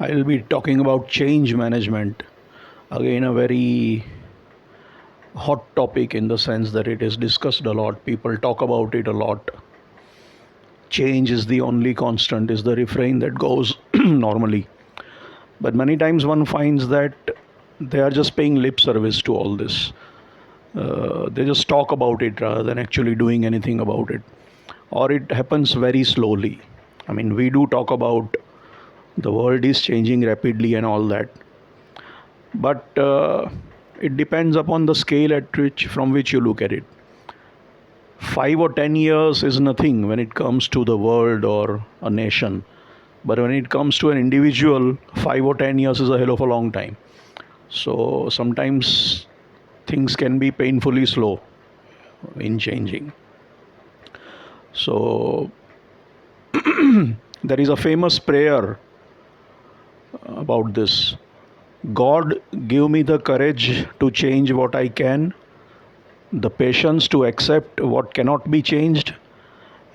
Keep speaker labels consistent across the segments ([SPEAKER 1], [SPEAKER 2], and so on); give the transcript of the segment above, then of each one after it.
[SPEAKER 1] I'll be talking about change management. Again, a very hot topic in the sense that it is discussed a lot. People talk about it a lot. Change is the only constant, is the refrain that goes normally. But many times one finds that they are just paying lip service to all this. They just talk about it rather than actually doing anything about it. Or it happens very slowly. I mean, we do talk about the world is changing rapidly and all that, but it depends upon the scale at which from which you look at it. 5 or 10 years is nothing when it comes to the world or a nation, but when it comes to an individual, 5 or 10 years is a hell of a long time. So sometimes things can be painfully slow in changing. So there is a famous prayer about this. God, give me the courage to change what I can, the patience to accept what cannot be changed,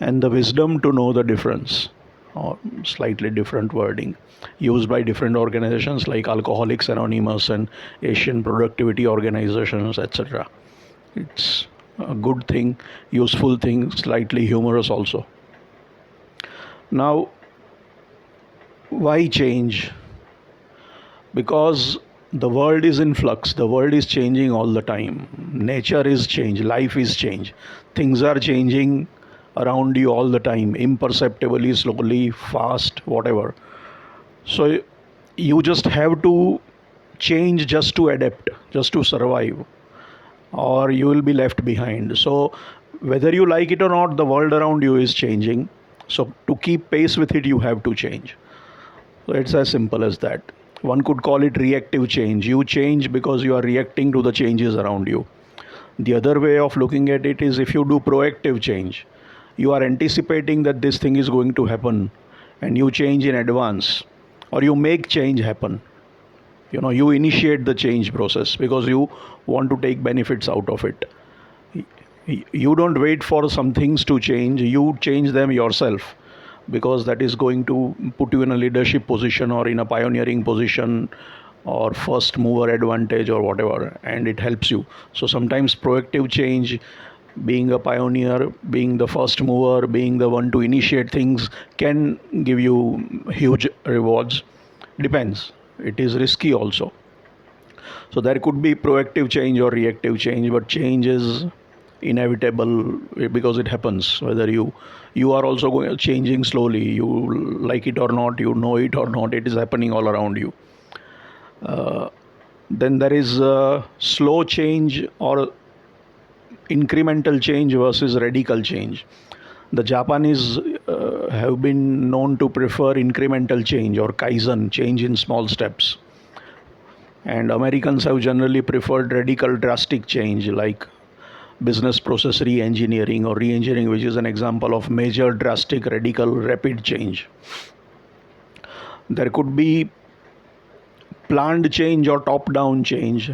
[SPEAKER 1] and the wisdom to know the difference. Or slightly different wording used by different organizations like Alcoholics Anonymous and Asian Productivity Organizations, etc. It's a good thing, useful thing, slightly humorous also. Now, why change? Because the world is in flux, the world is changing all the time. Nature is change, life is change. Things are changing around you all the time, imperceptibly, slowly, fast, whatever. So you just have to change just to adapt, just to survive, or you will be left behind. So whether you like it or not, the world around you is changing. So to keep pace with it, you have to change. So it's as simple as that. One could call it reactive change. You change because you are reacting to the changes around you. The other way of looking at it is if you do proactive change, you are anticipating that this thing is going to happen and you change in advance, or you make change happen. You initiate the change process because you want to take benefits out of it. You don't wait for some things to change, you change them yourself, because that is going to put you in a leadership position or in a pioneering position or first mover advantage or whatever, and it helps you. So sometimes proactive change, being a pioneer, being the first mover, being the one to initiate things, can give you huge rewards. Depends, it is risky also. So there could be proactive change or reactive change, but change is inevitable because it happens. Whether you are also changing slowly, you like it or not, you know it or not, it is happening all around you. Then there is slow change or incremental change versus radical change. The Japanese have been known to prefer incremental change or kaizen, change in small steps. And Americans have generally preferred radical, drastic change like business process re-engineering or re-engineering, which is an example of major, drastic, radical, rapid change. There could be planned change or top-down change.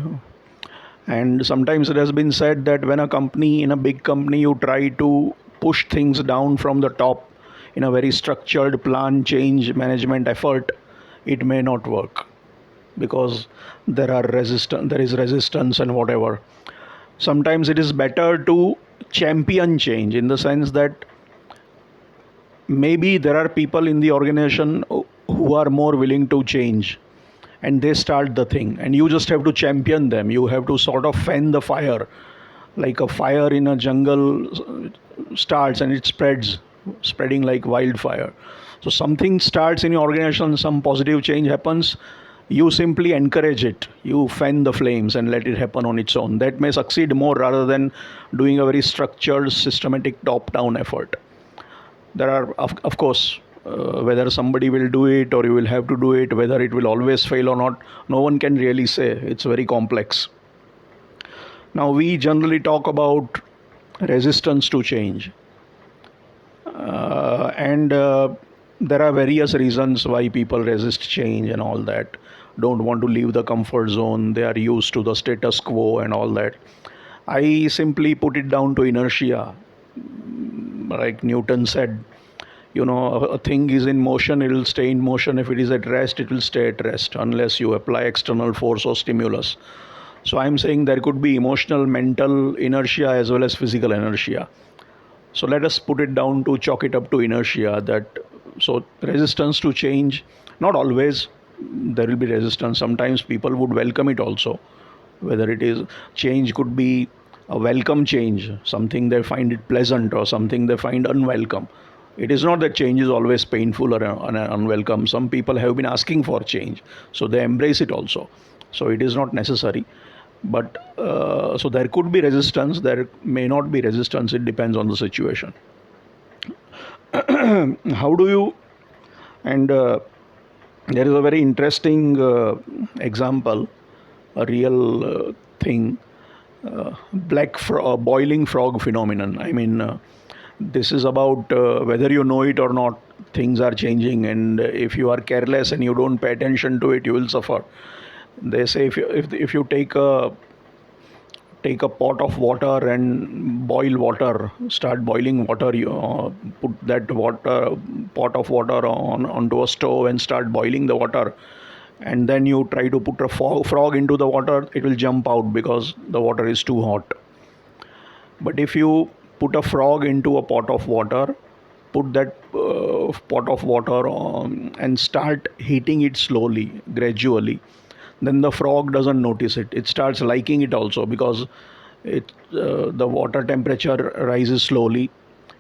[SPEAKER 1] And sometimes it has been said that when in a big company, you try to push things down from the top in a very structured plan change management effort, it may not work because there is resistance and whatever. Sometimes it is better to champion change in the sense that maybe there are people in the organization who are more willing to change and they start the thing, and you just have to champion them. You have to sort of fan the fire, like a fire in a jungle starts and it spreading like wildfire. So something starts in your organization, some positive change happens, you simply encourage it, you fan the flames and let it happen on its own. That may succeed more rather than doing a very structured, systematic top-down effort. There are, of course, whether somebody will do it or you will have to do it, whether it will always fail or not, no one can really say. It's very complex. Now, we generally talk about resistance to change. And there are various reasons why people resist change and all that, don't want to leave the comfort zone, they are used to the status quo and all that. I simply put it down to inertia. Like Newton said, A thing is in motion, it will stay in motion. If it is at rest, it will stay at rest unless you apply external force or stimulus. So I'm saying there could be emotional, mental inertia as well as physical inertia. So let us put it down to chalk it up to inertia. That so resistance to change, not always there will be resistance. Sometimes people would welcome it also. Whether it is change could be a welcome change, something they find it pleasant or something they find unwelcome. It is not that change is always painful or unwelcome. Some people have been asking for change, so they embrace it also. So it is not necessary. But so there could be resistance, there may not be resistance, it depends on the situation. How do you, and there is a very interesting example, a real thing, boiling frog phenomenon. I mean, this is about whether you know it or not, things are changing, and if you are careless and you don't pay attention to it, you will suffer. They say if you take a pot of water and boil water, start boiling water, you put that pot of water onto a stove and start boiling the water, and then you try to put a frog into the water, it will jump out because the water is too hot. But if you put a frog into a pot of water, put that pot of water on and start heating it slowly, gradually, then the frog doesn't notice it. It starts liking it also because the water temperature rises slowly.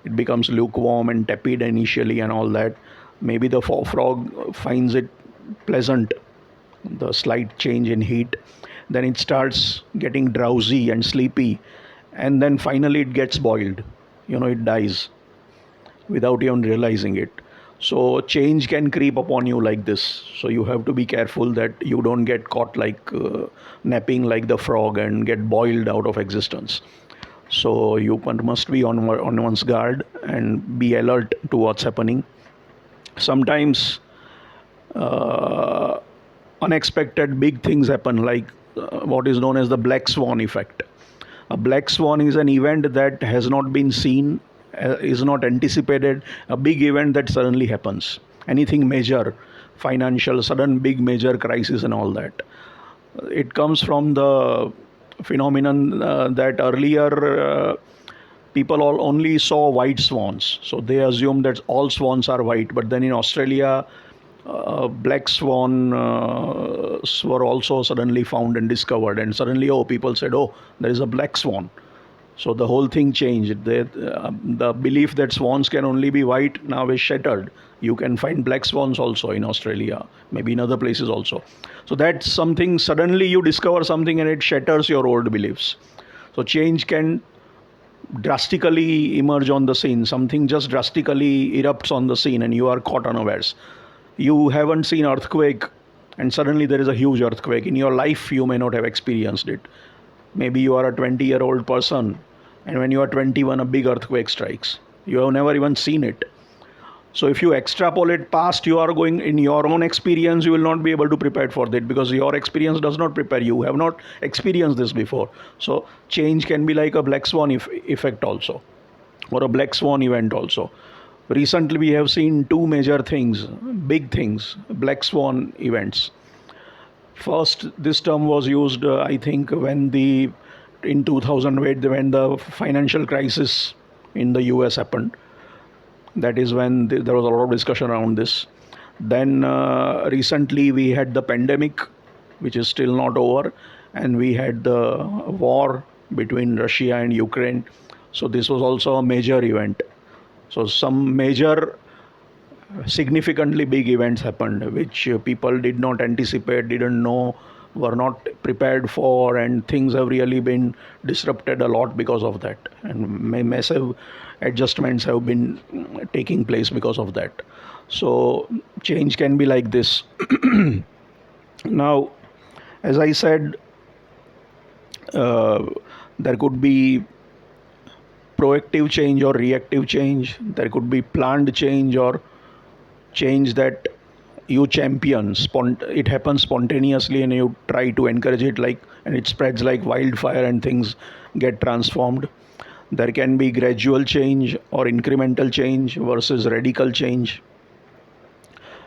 [SPEAKER 1] It becomes lukewarm and tepid initially and all that. Maybe the frog finds it pleasant, the slight change in heat. Then it starts getting drowsy and sleepy, and then finally it gets boiled. It dies without even realizing it. So change can creep upon you like this. So you have to be careful that you don't get caught like napping like the frog and get boiled out of existence. So you must be on one's guard and be alert to what's happening. Sometimes unexpected big things happen, like what is known as the black swan effect. A black swan is an event that has not been seen, is not anticipated, a big event that suddenly happens. Anything major, financial, sudden big major crisis and all that. It comes from the phenomenon that earlier people only saw white swans. So they assumed that all swans are white. But then in Australia, black swan were also suddenly found and discovered. And suddenly, people said, oh, there is a black swan. So the whole thing changed. The belief that swans can only be white now is shattered. You can find black swans also in Australia, maybe in other places also. So that's something, suddenly you discover something and it shatters your old beliefs. So change can drastically emerge on the scene. Something just drastically erupts on the scene and you are caught unawares. You haven't seen earthquake and suddenly there is a huge earthquake. In your life, you may not have experienced it. Maybe you are a 20-year-old person, and when you are 21, a big earthquake strikes. You have never even seen it. So if you extrapolate past, you are going, in your own experience, you will not be able to prepare for that because your experience does not prepare you. You have not experienced this before. So change can be like a black swan effect also, or a black swan event also. Recently, we have seen two major things, big things, black swan events. First, this term was used, I think, in 2008, when the financial crisis in the US happened. That is when there was a lot of discussion around this. Then recently we had the pandemic, which is still not over, and we had the war between Russia and Ukraine. So this was also a major event. So some major significantly big events happened which people did not anticipate, didn't know, were not prepared for, and things have really been disrupted a lot because of that, and massive adjustments have been taking place because of that. So change can be like this. Now, as I said, there could be proactive change or reactive change. There could be planned change or change that you champion. It happens spontaneously and you try to encourage it, and it spreads like wildfire and things get transformed. There can be gradual change or incremental change versus radical change.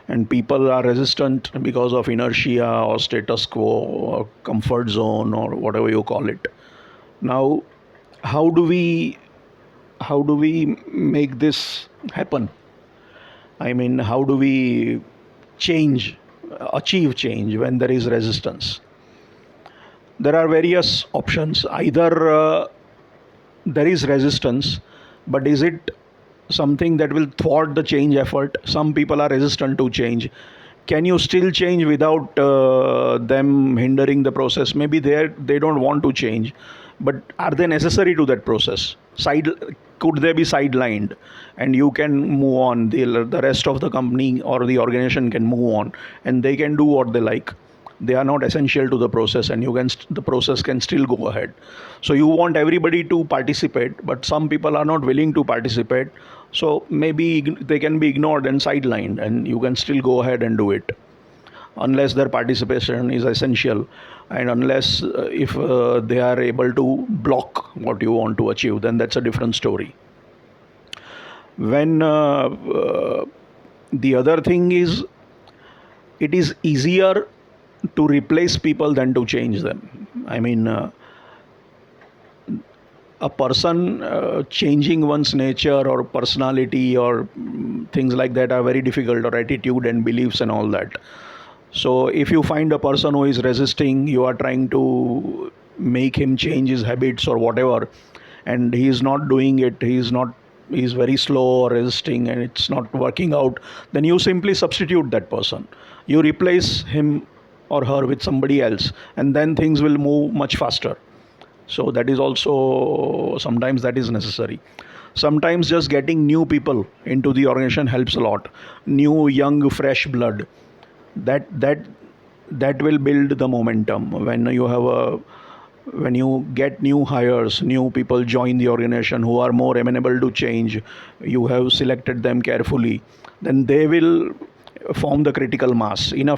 [SPEAKER 1] And people are resistant because of inertia or status quo or comfort zone or whatever you call it. Now, how do we make this happen? I mean, how do we change, achieve change when there is resistance? There are various options. Either there is resistance, but is it something that will thwart the change effort? Some people are resistant to change. Can you still change without them hindering the process? Maybe they don't want to change, but are they necessary to that process? Could they be sidelined, and you can move on? The rest of the company or the organization can move on, and they can do what they like. They are not essential to the process, and the process can still go ahead. So you want everybody to participate, but some people are not willing to participate. So maybe they can be ignored and sidelined, and you can still go ahead and do it, unless their participation is essential, and unless if they are able to block what you want to achieve, then that's a different story. When the other thing is, it is easier to replace people than to change them. I mean, a person changing one's nature or personality or things like that are very difficult, or attitude and beliefs and all that. So if you find a person who is resisting, you are trying to make him change his habits or whatever, and he is not doing it, he's very slow or resisting, and it's not working out, then you simply substitute that person. You replace him or her with somebody else, and then things will move much faster. So that is also, sometimes that is necessary. Sometimes just getting new people into the organization helps a lot. New, young, fresh blood. That will build the momentum. When you get new hires, new people join the organization who are more amenable to change, you have selected them carefully, then they will form the critical mass. A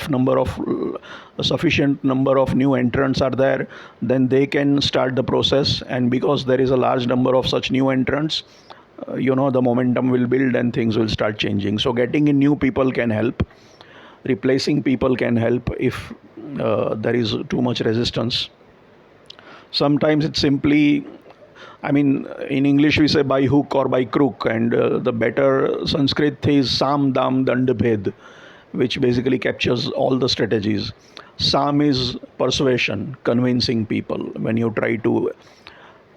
[SPEAKER 1] sufficient number of new entrants are there, then they can start the process. And because there is a large number of such new entrants, the momentum will build and things will start changing. So getting in new people can help. Replacing people can help if there is too much resistance. Sometimes it's simply, I mean, in English we say by hook or by crook, and the better Sanskrit is Sam, Dam, Dand, Bhed, which basically captures all the strategies. Sam is persuasion, convincing people. When you try to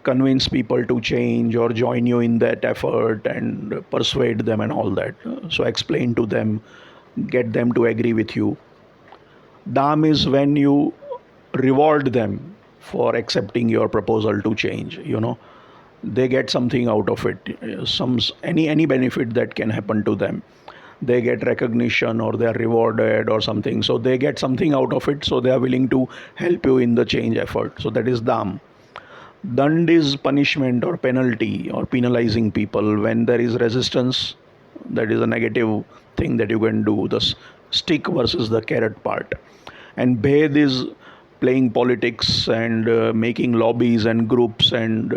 [SPEAKER 1] convince people to change or join you in that effort and persuade them and all that. So explain to them, get them to agree with you. Dam is when you reward them for accepting your proposal to change. They get something out of it, any benefit that can happen to them. They get recognition or they are rewarded or something, so they get something out of it, so they are willing to help you in the change effort. So that is Dam. Dand is punishment or penalty or penalizing people. When there is resistance, that is a negative thing that you can do, the stick versus the carrot part. And Bhed is playing politics and making lobbies and groups and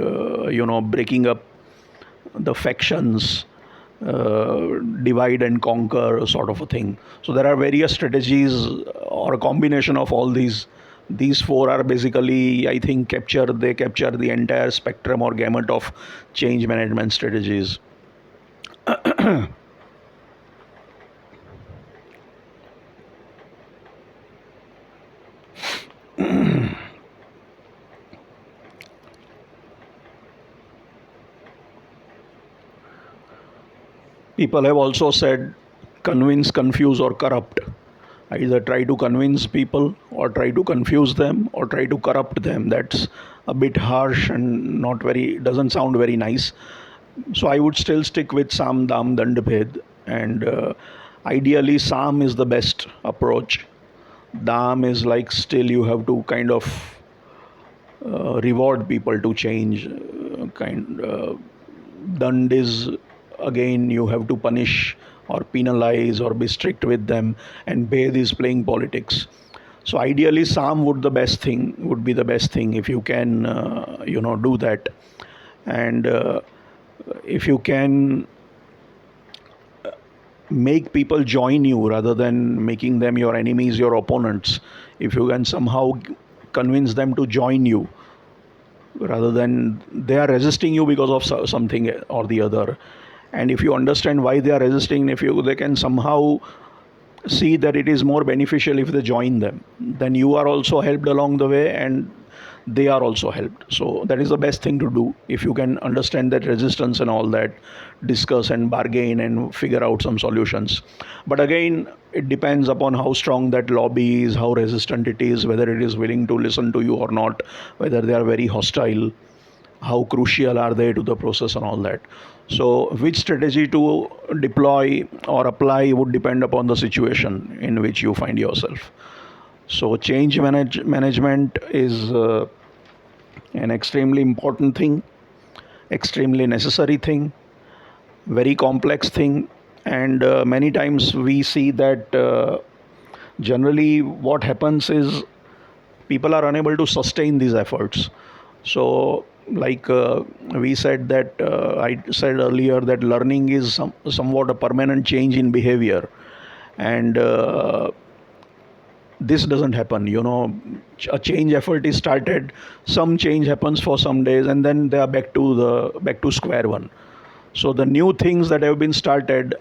[SPEAKER 1] breaking up the factions, divide and conquer sort of a thing. So there are various strategies or a combination of all these. These four are basically, I think, capture the entire spectrum or gamut of change management strategies. People have also said convince, confuse, or corrupt. Either try to convince people or try to confuse them or try to corrupt them. That's a bit harsh and doesn't sound very nice. So I would still stick with Sam, Dam, Dand, Bhed. And ideally, Sam is the best approach. Dam is like still you have to kind of reward people to change. Dand is again you have to punish or penalize or be strict with them, and Bhed is playing politics. So ideally, Sam would be the best thing if you can do that. And if you can make people join you rather than making them your enemies, your opponents, if you can somehow convince them to join you rather than they are resisting you because of something or the other, and if you understand why they are resisting, if you they can somehow see that it is more beneficial if they join them, then you are also helped along the way and they are also helped. So that is the best thing to do. If you can understand that resistance and all that, discuss and bargain and figure out some solutions. But again, it depends upon how strong that lobby is, how resistant it is, whether it is willing to listen to you or not, whether they are very hostile, how crucial are they to the process and all that. So which strategy to deploy or apply would depend upon the situation in which you find yourself. So change management is an extremely important thing, extremely necessary thing, very complex thing, and many times we see that generally what happens is people are unable to sustain these efforts. So like we said that I said earlier that learning is somewhat a permanent change in behavior, and this doesn't happen, a change effort is started, some change happens for some days, and then they are back to square one. So the new things that have been started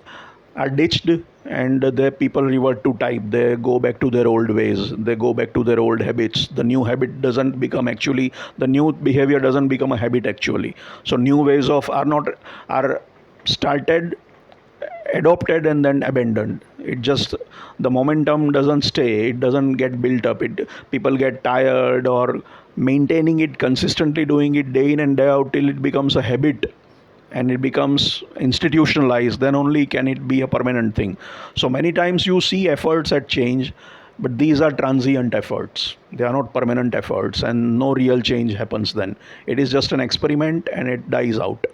[SPEAKER 1] are ditched, and the people revert to type, they go back to their old ways, they go back to their old habits. The new habit doesn't become actually, the new behavior doesn't become a habit actually. So new ways of are started, adopted, and then abandoned. It just, the momentum doesn't stay, it doesn't get built up, it people get tired or maintaining it, consistently doing it day in and day out till it becomes a habit and it becomes institutionalized, then only can it be a permanent thing. So many times you see efforts at change, but these are transient efforts, they are not permanent efforts, and no real change happens then. It is just an experiment and it dies out.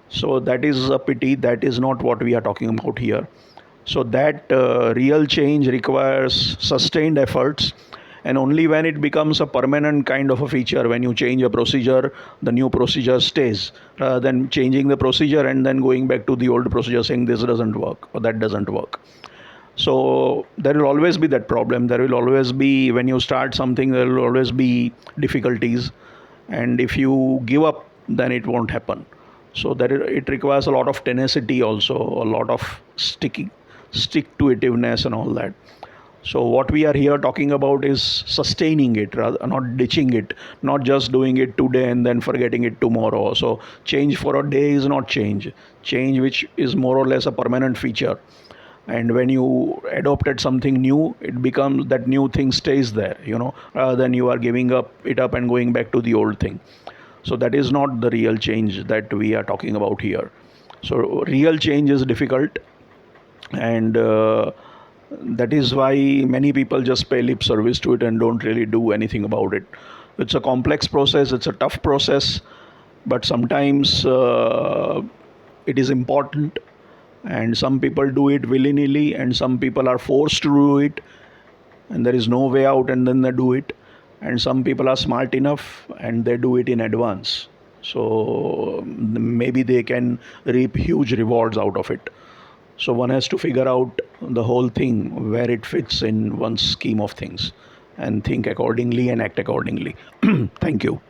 [SPEAKER 1] So that is a pity, that is not what we are talking about here. So that real change requires sustained efforts, and only when it becomes a permanent kind of a feature, when you change a procedure, the new procedure stays, rather than changing the procedure and then going back to the old procedure saying this doesn't work or that doesn't work. So there will always be that problem, there will always be, when you start something there will always be difficulties, and if you give up then it won't happen. So that it requires a lot of tenacity also, a lot of stick to itiveness and all that. So what we are here talking about is sustaining it, rather not ditching it, not just doing it today and then forgetting it tomorrow. So change for a day is not change, change which is more or less a permanent feature. And when you adopted something new, it becomes that new thing stays there, rather than you are giving it up and going back to the old thing. So that is not the real change that we are talking about here. So real change is difficult, and that is why many people just pay lip service to it and don't really do anything about it. It's a complex process, it's a tough process, but sometimes it is important, and some people do it willy-nilly and some people are forced to do it and there is no way out and then they do it, and some people are smart enough and they do it in advance, so maybe they can reap huge rewards out of it. So one has to figure out the whole thing, where it fits in one's scheme of things, and think accordingly and act accordingly. Thank you.